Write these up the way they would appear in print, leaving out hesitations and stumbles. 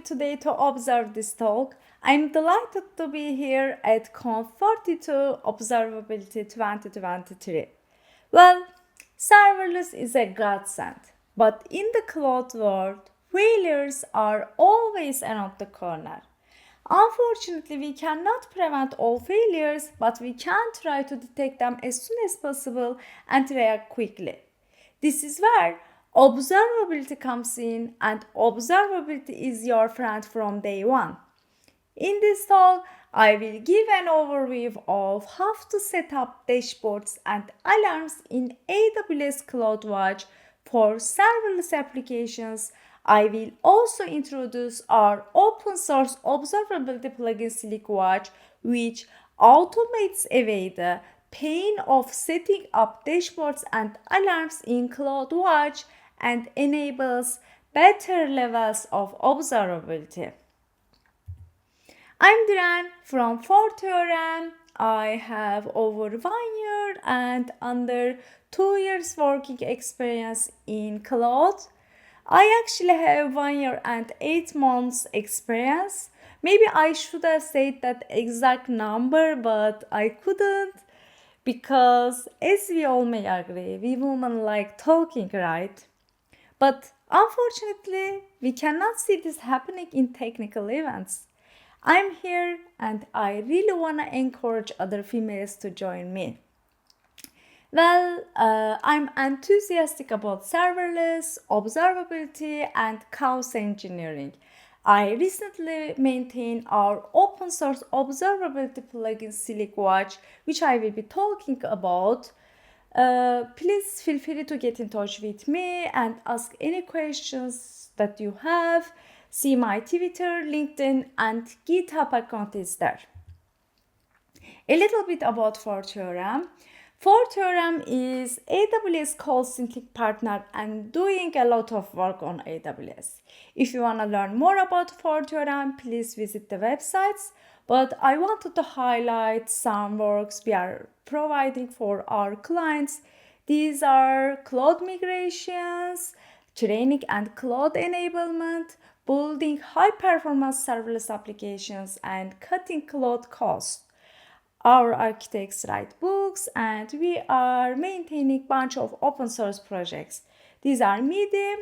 today to observe this talk. I'm delighted to be here at Conf42 Observability 2023. Well, serverless is a godsend, but in the cloud world, failures are always around the corner. Unfortunately, we cannot prevent all failures, but we can try to detect them as soon as possible and react quickly. This is where observability comes in, and observability is your friend from day one. In this talk, I will give an overview of how to set up dashboards and alarms in AWS CloudWatch for serverless applications. I will also introduce our open source observability plugin SLIC, which automates away the pain of setting up dashboards and alarms in CloudWatch and enables better levels of observability. I'm Diren from Diren. I have over 1 year and under 2 years working experience in cloud. I actually have 1 year and 8 months experience. Maybe I should have said that exact number, but I couldn't because, as we all may agree, we women like talking, right? But unfortunately, we cannot see this happening in technical events. I'm here and I really want to encourage other females to join me. Well, I'm enthusiastic about serverless, observability, and chaos engineering. I recently maintained our open source observability plugin SLIC, which I will be talking about. Please feel free to get in touch with me and ask any questions that you have. See my Twitter, LinkedIn, and GitHub account is there. A little bit about Fortiorem. Fortiorem is AWS consulting partner and doing a lot of work on AWS. If you want to learn more about Fortiorem, please visit the websites. But I wanted to highlight some works we are providing for our clients. These are cloud migrations, training and cloud enablement, building high-performance serverless applications, and cutting cloud costs. Our architects write books, and we are maintaining a bunch of open source projects. These are Medium.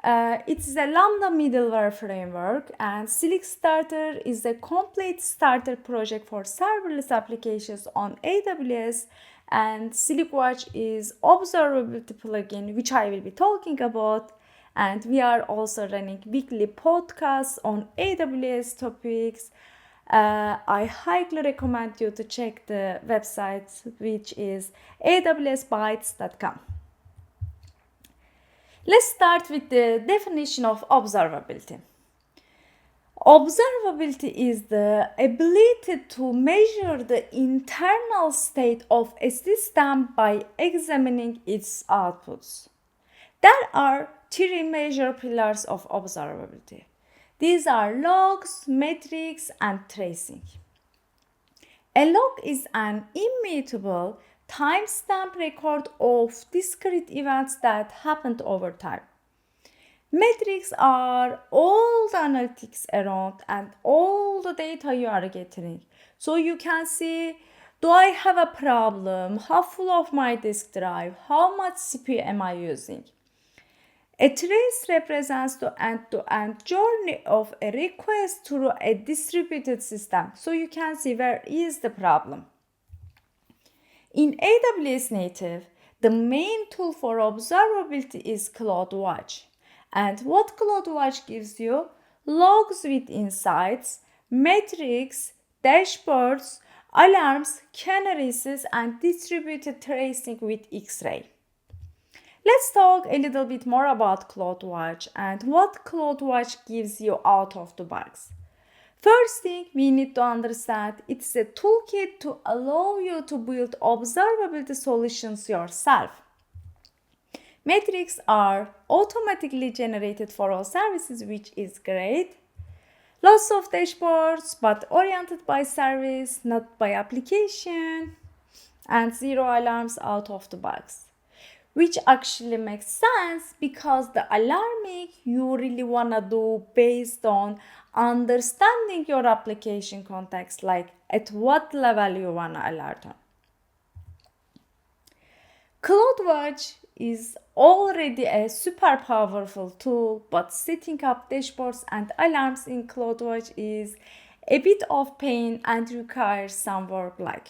It's a Lambda middleware framework, and SLIC Starter is a complete starter project for serverless applications on AWS, and SLIC is observability plugin, which I will be talking about. And we are also running weekly podcasts on AWS topics. I highly recommend you to check the website, which is awsbytes.com. Let's start with the definition of observability. Observability is the ability to measure the internal state of a system by examining its outputs. There are 3 major pillars of observability. These are logs, metrics, and tracing. A log is an immutable timestamp record of discrete events that happened over time. Metrics are all the analytics around and all the data you are getting. So you can see, do I have a problem? How full of my disk drive? How much CPU am I using? A trace represents the end-to-end journey of a request through a distributed system. So you can see where is the problem. In AWS Native, the main tool for observability is CloudWatch. And what CloudWatch gives you? Logs with insights, metrics, dashboards, alarms, canaries, and distributed tracing with X-ray. Let's talk a little bit more about CloudWatch and what CloudWatch gives you out of the box. First thing we need to understand, it's a toolkit to allow you to build observability solutions yourself. Metrics are automatically generated for all services, which is great. Lots of dashboards, but oriented by service, not by application. And 0 alarms out of the box. which actually makes sense because the alarming you really want to do based on understanding your application context, like at what level you want to alert on. CloudWatch is already a super powerful tool, but setting up dashboards and alarms in CloudWatch is a bit of pain and requires some work. Like,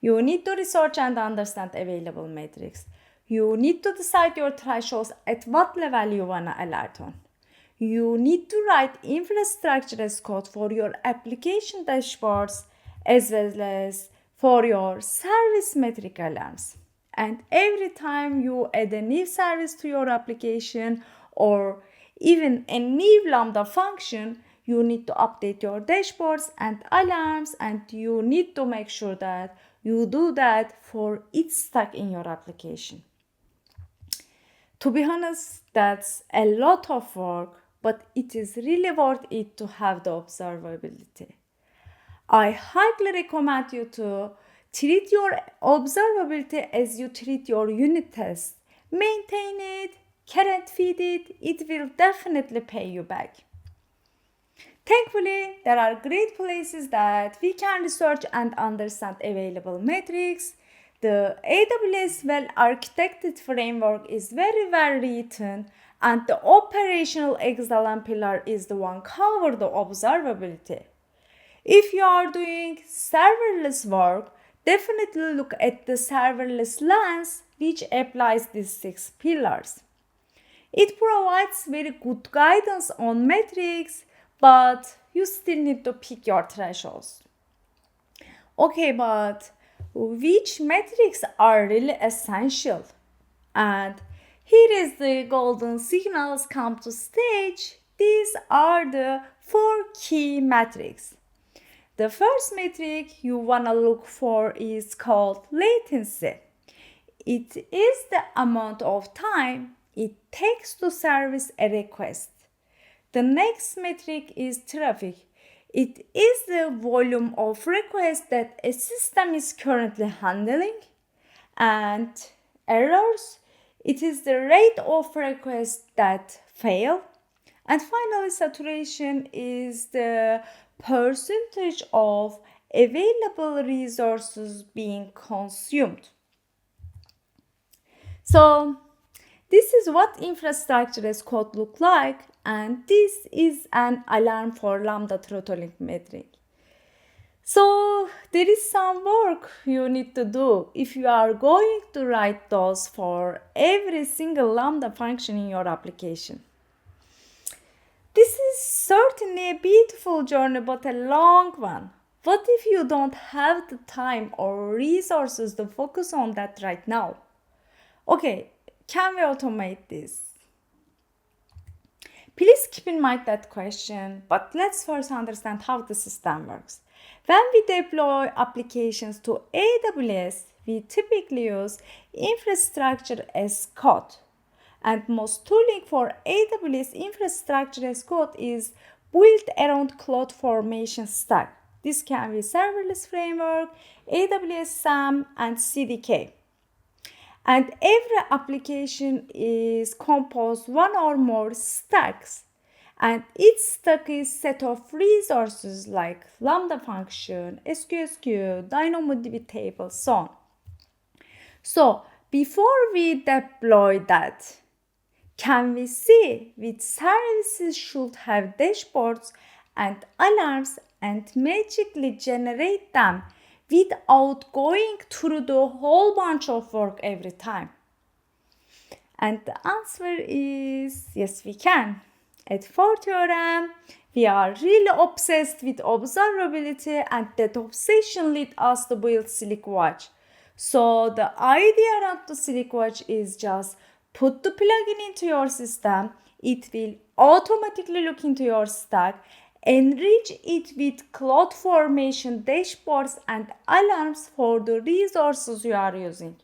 you need to research and understand available metrics. You need to decide your thresholds at what level you want to alert on. You need to write infrastructure as code for your application dashboards as well as for your service metric alarms. And every time you add a new service to your application or even a new Lambda function, you need to update your dashboards and alarms, and you need to make sure that you do that for each stack in your application. To be honest, that's a lot of work, but it is really worth it to have the observability. I highly recommend you to treat your observability as you treat your unit test. Maintain it, current feed it, it will definitely pay you back. Thankfully, there are great places that we can research and understand available metrics. The AWS well-architected framework is very well written, and the operational excellent pillar is the one cover the observability. If you are doing serverless work, definitely look at the serverless lens, which applies these 6 pillars. It provides very good guidance on metrics, but you still need to pick your thresholds. Okay, but which metrics are really essential? And here is the golden signals come to stage. These are the 4 key metrics. The first metric you want to look for is called latency. It is the amount of time it takes to service a request. The next metric is traffic. It is the volume of requests that a system is currently handling. And errors, it is the rate of requests that fail. And finally, saturation is the percentage of available resources being consumed. So this is what infrastructure as code look like, and this is an alarm for Lambda throttling metric. So there is some work you need to do if you are going to write those for every single Lambda function in your application. This is certainly a beautiful journey, but a long one. What if you don't have the time or resources to focus on that right now? Okay, can we automate this? Please keep in mind that question, but let's first understand how the system works. When we deploy applications to AWS, we typically use infrastructure as code. And most tooling for AWS infrastructure as code is built around cloudformation stack. This can be serverless framework, AWS SAM, and CDK. And every application is composed one or more stacks. And each stack is set of resources like Lambda function, SQSQ, DynamoDB table, so on. So before we deploy that, can we see which services should have dashboards and alarms and magically generate them without going through the whole bunch of work every time? And the answer is yes, we can. At 4TRM, we are really obsessed with observability, and that obsession led us to build SLIC Watch. So the idea around the SLIC Watch is just put the plugin into your system. It will automatically look into your stack, enrich it with CloudFormation dashboards and alarms for the resources you are using.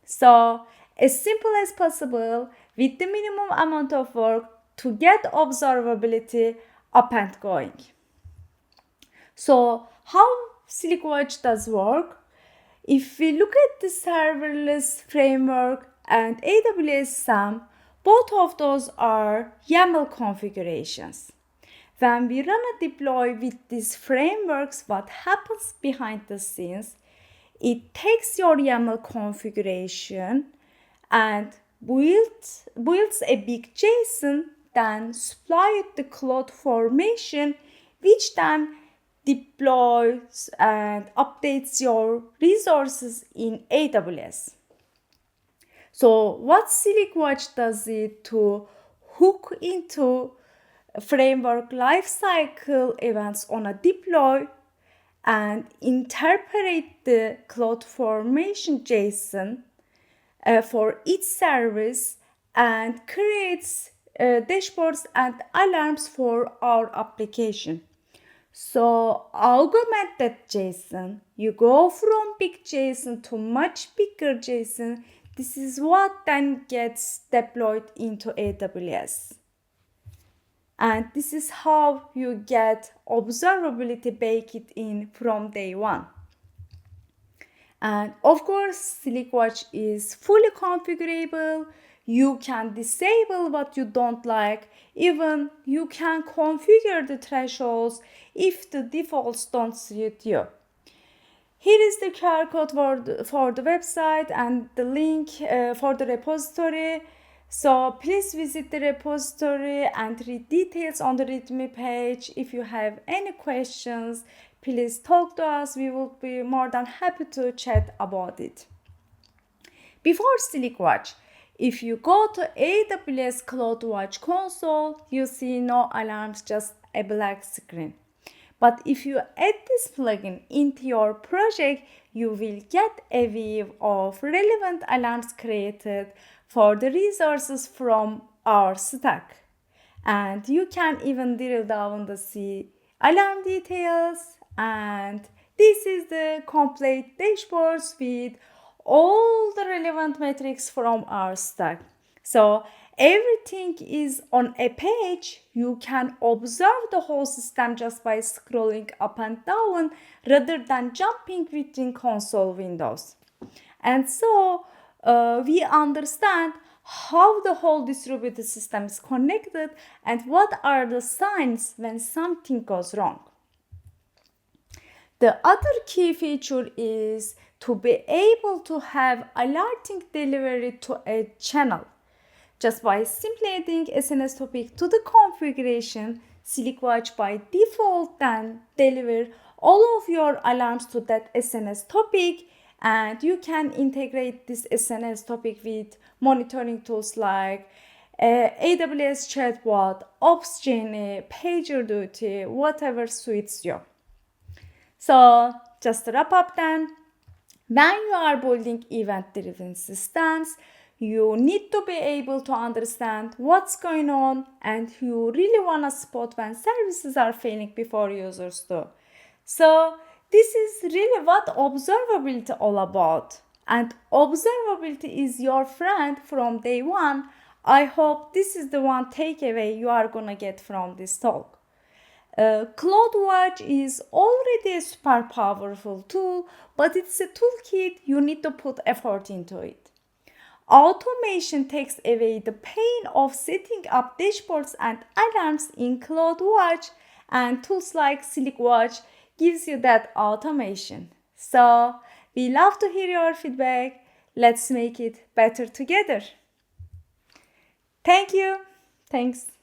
So as simple as possible with the minimum amount of work to get observability up and going. So how SLIC Watch does work? If we look at the serverless framework and AWS SAM, both of those are YAML configurations. When we run a deploy with these frameworks, what happens behind the scenes, it takes your YAML configuration and builds a big JSON, then supply it the cloudformation, which then deploys and updates your resources in AWS. So what SLIC does it to hook into framework lifecycle events on a deploy and interpret the CloudFormation JSON for each service and creates dashboards and alarms for our application. So augment that JSON. You go from big JSON to much bigger JSON. This is what then gets deployed into AWS. And this is how you get observability baked in from day one. And of course, SLIC is fully configurable. You can disable what you don't like. Even you can configure the thresholds if the defaults don't suit you. Here is the QR code for the website and the link for the repository. So please visit the repository and read details on the README page. If you have any questions, please talk to us. We will be more than happy to chat about it. Before SLIC, if you go to AWS CloudWatch console, you see no alarms, just a black screen. But if you add this plugin into your project, you will get a view of relevant alarms created for the resources from our stack. And you can even drill down to see alarm details. And this is the complete dashboards with all the relevant metrics from our stack. So everything is on a page. You can observe the whole system just by scrolling up and down rather than jumping between console windows. And so we understand how the whole distributed system is connected and what are the signs when something goes wrong. The other key feature is to be able to have alerting delivery to a channel. Just by simply adding SNS topic to the configuration, SLIC by default then deliver all of your alarms to that SNS topic, and you can integrate this SNS topic with monitoring tools like AWS chatbot, opsgenie, pagerduty, whatever suits you. So just to wrap up then, when you are building event-driven systems, you need to be able to understand what's going on, and you really want to spot when services are failing before users do. So this is really what observability all about. And observability is your friend from day one. I hope this is the one takeaway you are gonna get from this talk. CloudWatch is already a super powerful tool, but it's a toolkit. You need to put effort into it. Automation takes away the pain of setting up dashboards and alarms in CloudWatch, and tools like SLIC gives you that automation. So we love to hear your feedback. Let's make it better together. Thank you. Thanks.